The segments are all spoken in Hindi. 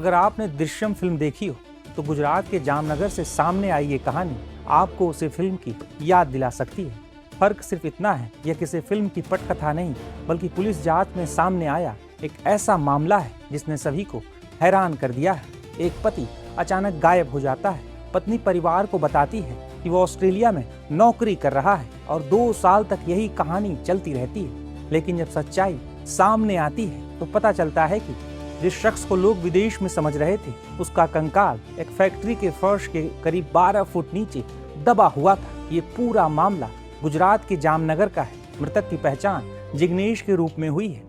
अगर आपने दृश्यम फिल्म देखी हो तो गुजरात के जामनगर से सामने आई ये कहानी आपको उसी फिल्म की याद दिला सकती है। फर्क सिर्फ इतना है, यह किसी फिल्म की पटकथा नहीं बल्कि पुलिस जांच में सामने आया एक ऐसा मामला है जिसने सभी को हैरान कर दिया है। एक पति अचानक गायब हो जाता है। पत्नी परिवार को बताती है कि वो ऑस्ट्रेलिया में नौकरी कर रहा है और 2 साल तक यही कहानी चलती रहती है। लेकिन जब सच्चाई सामने आती है तो पता चलता है कि जिस शख्स को लोग विदेश में समझ रहे थे उसका कंकाल एक फैक्ट्री के फर्श के करीब 12 फुट नीचे दबा हुआ था। ये पूरा मामला गुजरात के जामनगर का है। मृतक की पहचान जिग्नेश के रूप में हुई है।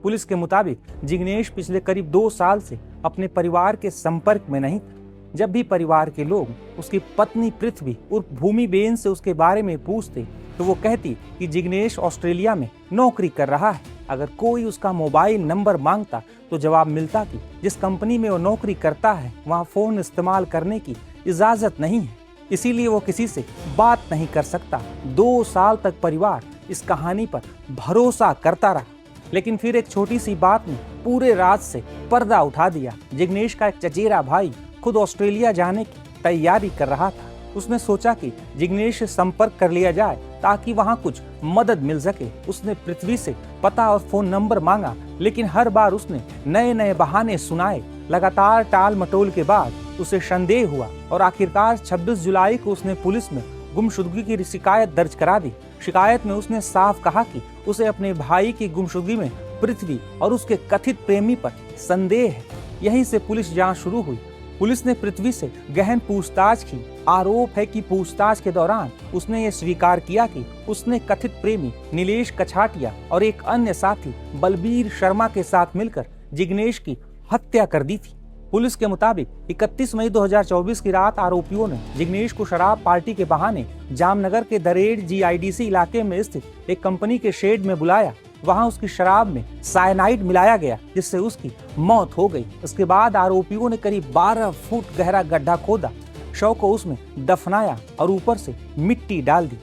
पुलिस के मुताबिक जिग्नेश पिछले करीब 2 साल से अपने परिवार के संपर्क में नहीं था। जब भी परिवार के लोग उसकी पत्नी पृथ्वी उर्फ भूमिबेन से उसके बारे में पूछते तो वो कहती कि जिग्नेश ऑस्ट्रेलिया में नौकरी कर रहा है। अगर कोई उसका मोबाइल नंबर मांगता तो जवाब मिलता कि जिस कंपनी में वो नौकरी करता है वहाँ फोन इस्तेमाल करने की इजाजत नहीं है, इसीलिए वो किसी से बात नहीं कर सकता। 2 साल तक परिवार इस कहानी पर भरोसा करता रहा, लेकिन फिर एक छोटी सी बात ने पूरे राज से पर्दा उठा दिया। जिग्नेश का एक चचेरा भाई खुद ऑस्ट्रेलिया जाने की तैयारी कर रहा था। उसने सोचा कि जिग्नेश से संपर्क कर लिया जाए ताकि वहां कुछ मदद मिल सके। उसने पृथ्वी से पता और फोन नंबर मांगा, लेकिन हर बार उसने नए नए बहाने सुनाए। लगातार टाल मटोल के बाद उसे संदेह हुआ और आखिरकार 26 जुलाई को उसने पुलिस में गुमशुदगी की शिकायत दर्ज करा दी। शिकायत में उसने साफ कहा कि उसे अपने भाई की गुमशुदगी में पृथ्वी और उसके कथित प्रेमी पर संदेह है। यहीं से पुलिस जांच शुरू हुई। पुलिस ने पृथ्वी से गहन पूछताछ की। आरोप है कि पूछताछ के दौरान उसने ये स्वीकार किया कि उसने कथित प्रेमी नीलेश कछाटिया और एक अन्य साथी बलबीर शर्मा के साथ मिलकर जिग्नेश की हत्या कर दी थी। पुलिस के मुताबिक 31 मई 2024 की रात आरोपियों ने जिग्नेश को शराब पार्टी के बहाने जामनगर के दरेड़ GIDC इलाके में स्थित एक कंपनी के शेड में बुलाया। वहां उसकी शराब में साइनाइड मिलाया गया जिससे उसकी मौत हो गई। उसके बाद आरोपियों ने करीब 12 फुट गहरा गड्ढा खोदा, शव को उसमें दफनाया और ऊपर से मिट्टी डाल दी।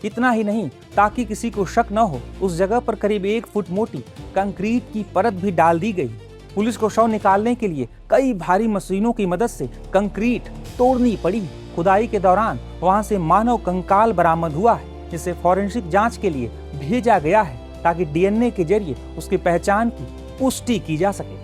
इतना ही नहीं, ताकि किसी को शक न हो, उस जगह पर करीब 1 फुट मोटी कंक्रीट की परत भी डाल दी गई। पुलिस को शव निकालने के लिए कई भारी मशीनों की मदद से कंक्रीट तोड़नी पड़ी। खुदाई के दौरान वहां से मानव कंकाल बरामद हुआ है, जिसे फॉरेंसिक जांच के लिए भेजा गया है ताकि DNA के जरिए उसकी पहचान की पुष्टि की जा सके।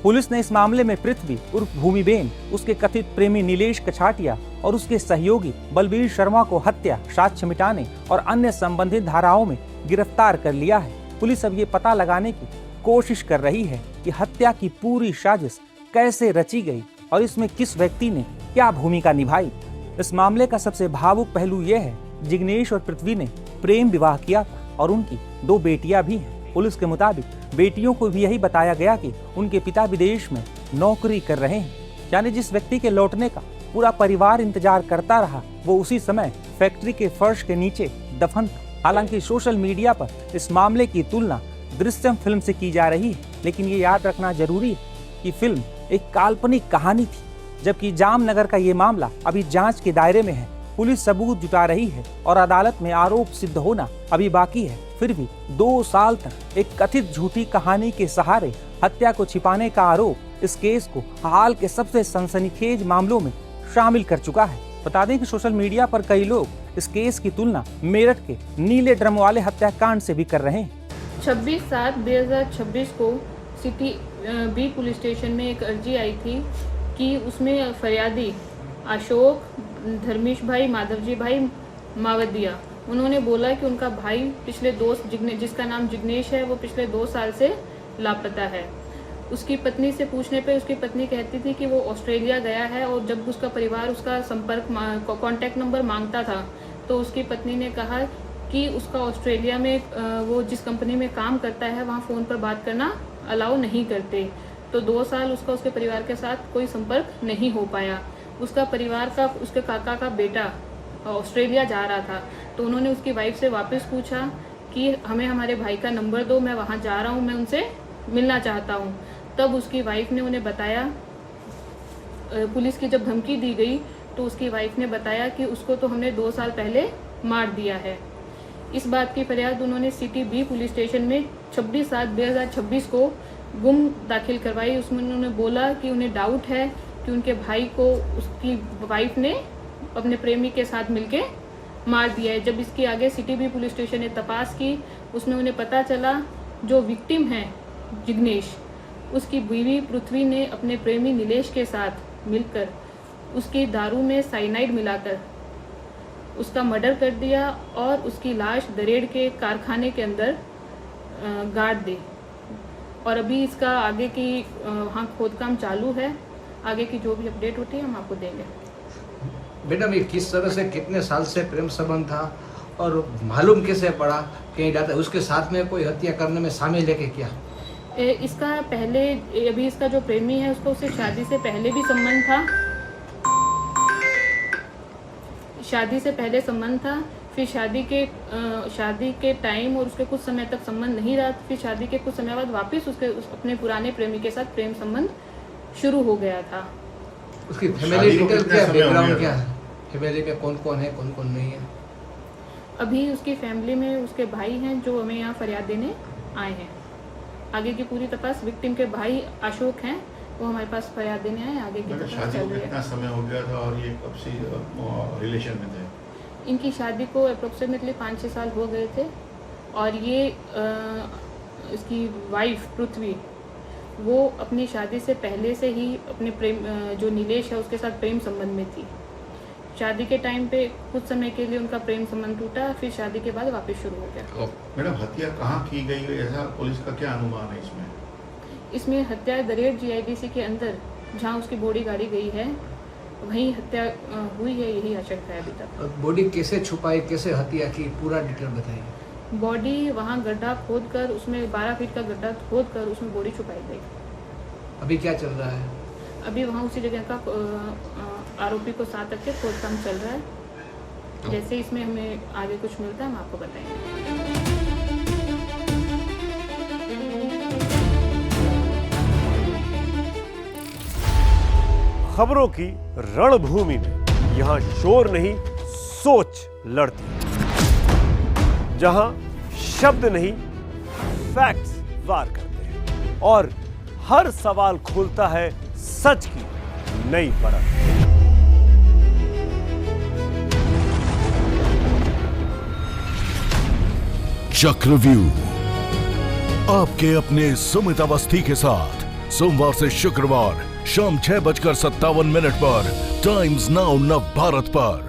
पुलिस ने इस मामले में पृथ्वी उर्फ भूमिबेन, उसके कथित प्रेमी नीलेश कछाटिया और उसके सहयोगी बलबीर शर्मा को हत्या, साक्ष्य मिटाने और अन्य संबंधित धाराओं में गिरफ्तार कर लिया है। पुलिस अब ये पता लगाने की कोशिश कर रही है कि हत्या की पूरी साजिश कैसे रची गई और इसमें किस व्यक्ति ने क्या भूमिका निभाई। इस मामले का सबसे भावुक पहलू यह है, जिग्नेश और पृथ्वी ने प्रेम विवाह किया था और उनकी 2 बेटियां भी हैं। पुलिस के मुताबिक बेटियों को भी यही बताया गया कि उनके पिता विदेश में नौकरी कर रहे हैं, यानी जिस व्यक्ति के लौटने का पूरा परिवार इंतजार करता रहा वो उसी समय फैक्ट्री के फर्श के नीचे दफन था। हालांकि सोशल मीडिया पर इस मामले की तुलना दृश्यम फिल्म से की जा रही है, लेकिन ये याद रखना जरूरी है कि फिल्म एक काल्पनिक कहानी थी, जबकि जामनगर का ये मामला अभी जांच के दायरे में है। पुलिस सबूत जुटा रही है और अदालत में आरोप सिद्ध होना अभी बाकी है। फिर भी 2 साल तक एक कथित झूठी कहानी के सहारे हत्या को छिपाने का आरोप इस केस को हाल के सबसे सनसनीखेज मामलों में शामिल कर चुका है। बता दें कि सोशल मीडिया पर कई लोग इस केस की तुलना मेरठ के नीले ड्रम वाले हत्याकांड से भी कर रहे हैं। 26/7/2026 को सिटी B पुलिस स्टेशन में एक अर्जी आई थी कि उसमें फरियादी अशोक धर्मेश भाई माधवजी भाई मावदिया, उन्होंने बोला कि उनका भाई पिछले 2 जिसका नाम जिग्नेश है वो पिछले 2 साल से लापता है। उसकी पत्नी से पूछने पे उसकी पत्नी कहती थी कि वो ऑस्ट्रेलिया गया है और जब उसका परिवार उसका संपर्क कॉन्टैक्ट नंबर मांगता था तो उसकी पत्नी ने कहा कि उसका ऑस्ट्रेलिया में वो जिस कंपनी में काम करता है वहाँ फ़ोन पर बात करना अलाउ नहीं करते। तो 2 साल उसके परिवार के साथ कोई संपर्क नहीं हो पाया। उसका परिवार का उसके काका का बेटा ऑस्ट्रेलिया जा रहा था, तो उन्होंने उसकी वाइफ से वापस पूछा कि हमें हमारे भाई का नंबर दो, मैं वहाँ जा रहा हूँ, मैं उनसे मिलना चाहता हूँ। तब उसकी वाइफ ने उन्हें बताया, पुलिस की जब धमकी दी गई तो उसकी वाइफ ने बताया कि उसको तो हमने 2 साल पहले मार दिया है। इस बात की फरियाद उन्होंने सिटी B पुलिस स्टेशन में 26/7/2026 को गुम दाखिल करवाई। उसमें उन्होंने बोला कि उन्हें डाउट है कि उनके भाई को उसकी वाइफ ने अपने प्रेमी के साथ मिलके मार दिया है। जब इसके आगे सिटी बी पुलिस स्टेशन ने तपास की, उसमें उन्हें पता चला जो विक्टिम है जिग्नेश, उसकी बीवी पृथ्वी ने अपने प्रेमी नीलेश के साथ मिलकर उसकी दारू में साइनाइड मिलाकर उसका मर्डर कर दिया और उसकी लाश दरेड़ के कारखाने के अंदर गाड़ दी। और अभी इसका आगे की वहाँ खोदकाम चालू है। आगे की जो भी अपडेट होती है हम आपको देंगे। मैडम, ये किस तरह से, कितने साल से प्रेम संबंध था और मालूम कैसे पड़ा कहीं जाता, उसके साथ में कोई हत्या करने में शामिल है कि क्या? इसका पहले, अभी इसका जो प्रेमी है उसको उससे शादी से पहले भी संबंध था। शादी से पहले संबंध था, फिर शादी के टाइम और उसके कुछ समय तक संबंध नहीं रहा। फिर शादी के कुछ समय बाद वापस अपने पुराने प्रेमी के साथ प्रेम संबंध शुरू हो गया था। उसकी फैमिली डिटेल क्या, बैकग्राउंड क्या है, फैमिली में कौन कौन है, कौन कौन नहीं है? अभी उसकी फैमिली में उसके भाई हैं जो हमें यहाँ फरियाद देने आए हैं। आगे की पूरी तपास, विक्टिम के भाई अशोक हैं, वो हमारे पास फरियाद देने आए। आगे की तपास शादी चल को रही कितना है। समय हो गया था और ये कब से रिलेशन में थे? इनकी शादी को अप्रोक्सीमेटली 5-6 साल हो गए थे। और ये इसकी वाइफ पृथ्वी, वो अपनी शादी से पहले से ही अपने प्रेम जो नीलेश है उसके साथ प्रेम संबंध में थी। शादी के टाइम पे कुछ समय के लिए उनका प्रेम संबंध टूटा, फिर शादी के बाद वापस शुरू हो गया। मैडम, हत्या कहाँ की गई है, ऐसा पुलिस का क्या अनुमान है इसमें? इसमें हत्या दरेड़ जीआईडीसी के अंदर जहाँ उसकी बॉडी गाड़ी गई है वहीं हत्या हुई है, यही आशंका है अभी तक। बॉडी कैसे छुपाई, कैसे हत्या की, पूरा डिटेल बताइए। बॉडी वहाँ गड्ढा खोद कर, उसमें 12 फीट का गड्ढा खोद कर उसमें बॉडी छुपाई गई। अभी क्या चल रहा है? अभी वहाँ उसी जगह का आरोपी को साथ रख के खोदकाम चल रहा है। जैसे इसमें हमें आगे कुछ मिलता है हम आपको बताएंगे। खबरों की रणभूमि में यहां शोर नहीं, सोच लड़ती है। जहां शब्द नहीं, फैक्ट्स वार करते हैं और हर सवाल खोलता है सच की नई परत। चक्रव्यूह आपके अपने सुमित अवस्थी के साथ सोमवार से शुक्रवार शाम 6:57 पर टाइम्स नाउ नव भारत पर।